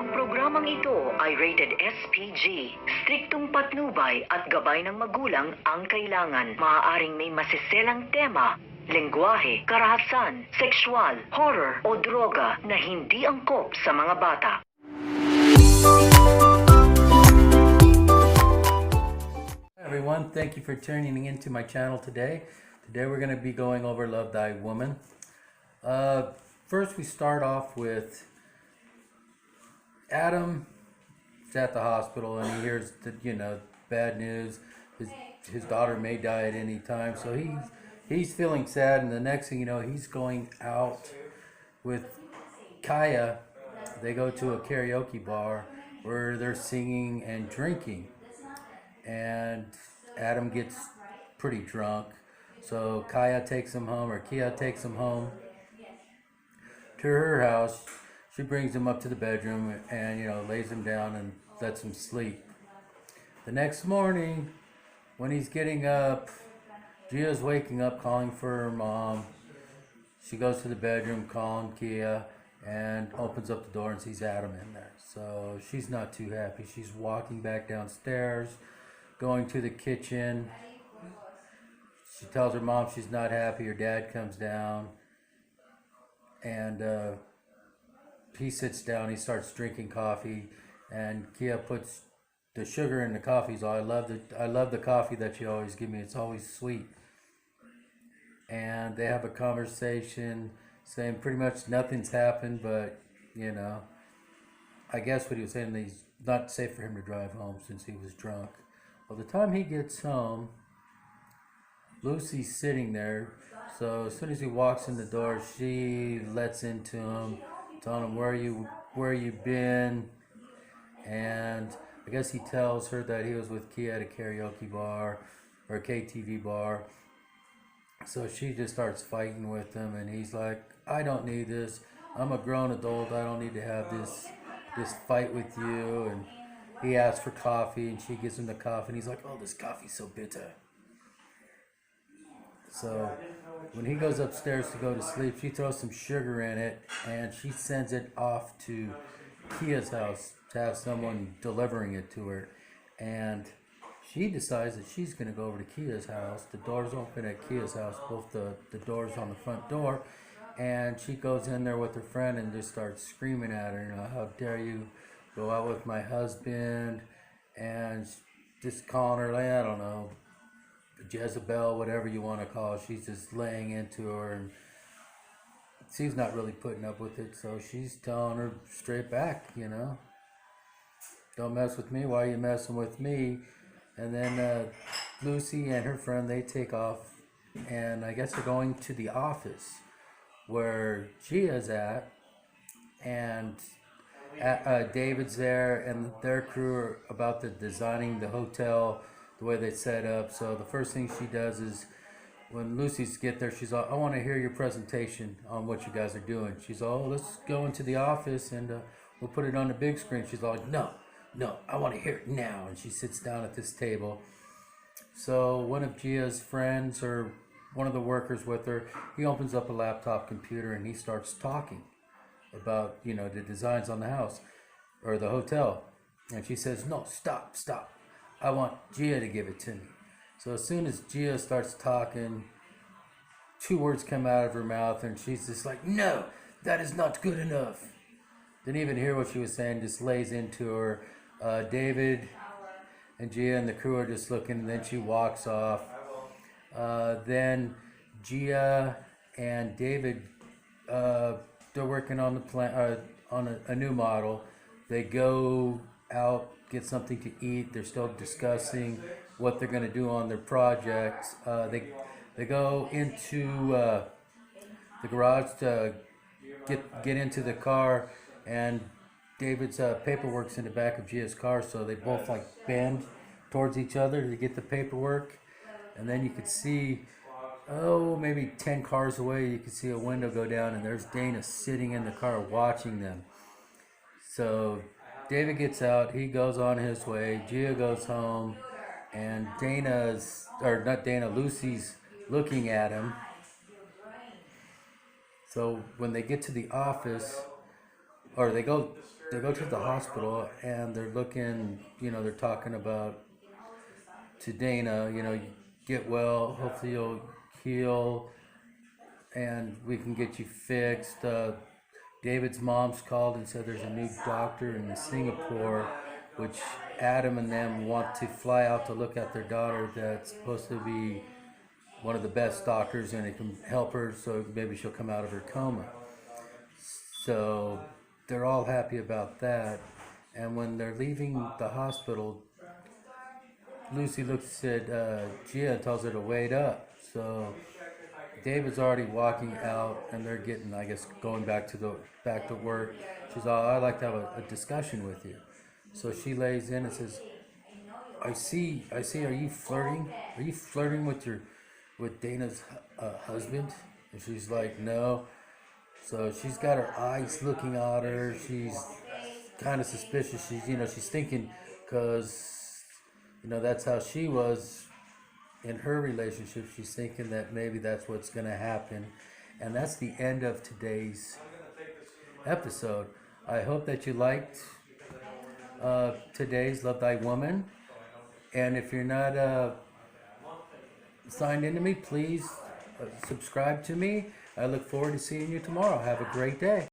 Ang programang ito ay rated SPG. Striktong patnubay at gabay ng magulang ang kailangan. Maaaring may masiselang tema, lengguwahe, karahasan, sexual, horror o droga na hindi angkop sa mga bata. Hi everyone, thank you for tuning into my channel today. Today we're going to be going over Love Thy Woman. First we start off with Adam is at the hospital and he hears the, bad news. His daughter may die at any time, so he's feeling sad. And the next thing you know, he's going out with Kaya. They go to a karaoke bar where they're singing and drinking, and Adam gets pretty drunk. So Kia takes him home to her house. She brings him up to the bedroom and, lays him down and lets him sleep. The next morning, when he's getting up, Gia's waking up calling for her mom. She goes to the bedroom calling Kia and opens up the door and sees Adam in there. So she's not too happy. She's walking back downstairs, going to the kitchen. She tells her mom she's not happy. Her dad comes down and he sits down, he starts drinking coffee, and Kia puts the sugar in the coffee. So I love the coffee that you always give me. It's always sweet. And they have a conversation saying pretty much nothing's happened, but I guess what he was saying, he's not safe for him to drive home since he was drunk. Well, the time he gets home, Lucy's sitting there. So as soon as he walks in the door, she lets into him, telling him where you been, and I guess he tells her that he was with Kia at a karaoke bar or a KTV bar. So she just starts fighting with him, and he's like, I don't need this. I'm a grown adult. I don't need to have this fight with you. And he asks for coffee, and she gives him the coffee, and he's like, oh, this coffee's so bitter. So when he goes upstairs to go to sleep, she throws some sugar in it and she sends it off to Kia's house to have someone delivering it to her. And she decides that she's going to go over to Kia's house. The door's open at Kia's house, both the doors on the front door. And she goes in there with her friend and just starts screaming at her, how dare you go out with my husband? And just calling her, like, I don't know, Jezebel, whatever you want to call her. She's just laying into her, and she's not really putting up with it, so she's telling her straight back, don't mess with me, why are you messing with me? And then Lucy and her friend, they take off, and I guess they're going to the office where Gia's at, and David's there, and their crew are about the designing the hotel, the way they set up. So the first thing she does is, when Lucy's get there, she's like, I want to hear your presentation on what you guys are doing. She's like, oh, let's go into the office and we'll put it on the big screen. She's like, no, I want to hear it now. And she sits down at this table. So one of Gia's friends, or one of the workers with her, he opens up a laptop computer and he starts talking about, the designs on the house or the hotel. And she says, no, stop. I want Gia to give it to me. So as soon as Gia starts talking, 2 words come out of her mouth and she's just like, no, that is not good enough. Didn't even hear what she was saying, just lays into her. David and Gia and the crew are just looking, and then she walks off. Then Gia and David, they're working on the plan, on a new model. They go out, get something to eat. They're still discussing what they're going to do on their projects. They go into the garage to get into the car, and David's paperwork's in the back of Gia's car, so they both bend towards each other to get the paperwork. And then you could see, maybe 10 cars away, you could see a window go down, and there's Dana sitting in the car watching them. So David gets out, he goes on his way, Gia goes home, and Lucy's looking at him. So when they get to the office, or they go to the hospital and they're looking, they're talking about to Dana, get well, hopefully you'll heal and we can get you fixed. David's mom's called and said there's a new doctor in Singapore, which Adam and them want to fly out to look at their daughter. That's supposed to be one of the best doctors, and it can help her, so maybe she'll come out of her coma. So they're all happy about that. And when they're leaving the hospital, Lucy looks at Gia and tells her to wait up. So David's already walking out, and they're getting, I guess, going back to work. She's all, I'd like to have a discussion with you. So she lays in and says, I see. Are you flirting? Are you flirting with Dana's husband? And she's like, no. So she's got her eyes looking at her. She's kind of suspicious. She's thinking, because that's how she was in her relationship. She's thinking that maybe that's what's going to happen. And that's the end of today's episode. I hope that you liked today's Love Thy Woman. And if you're not signed into me, please subscribe to me. I look forward to seeing you tomorrow. Have a great day.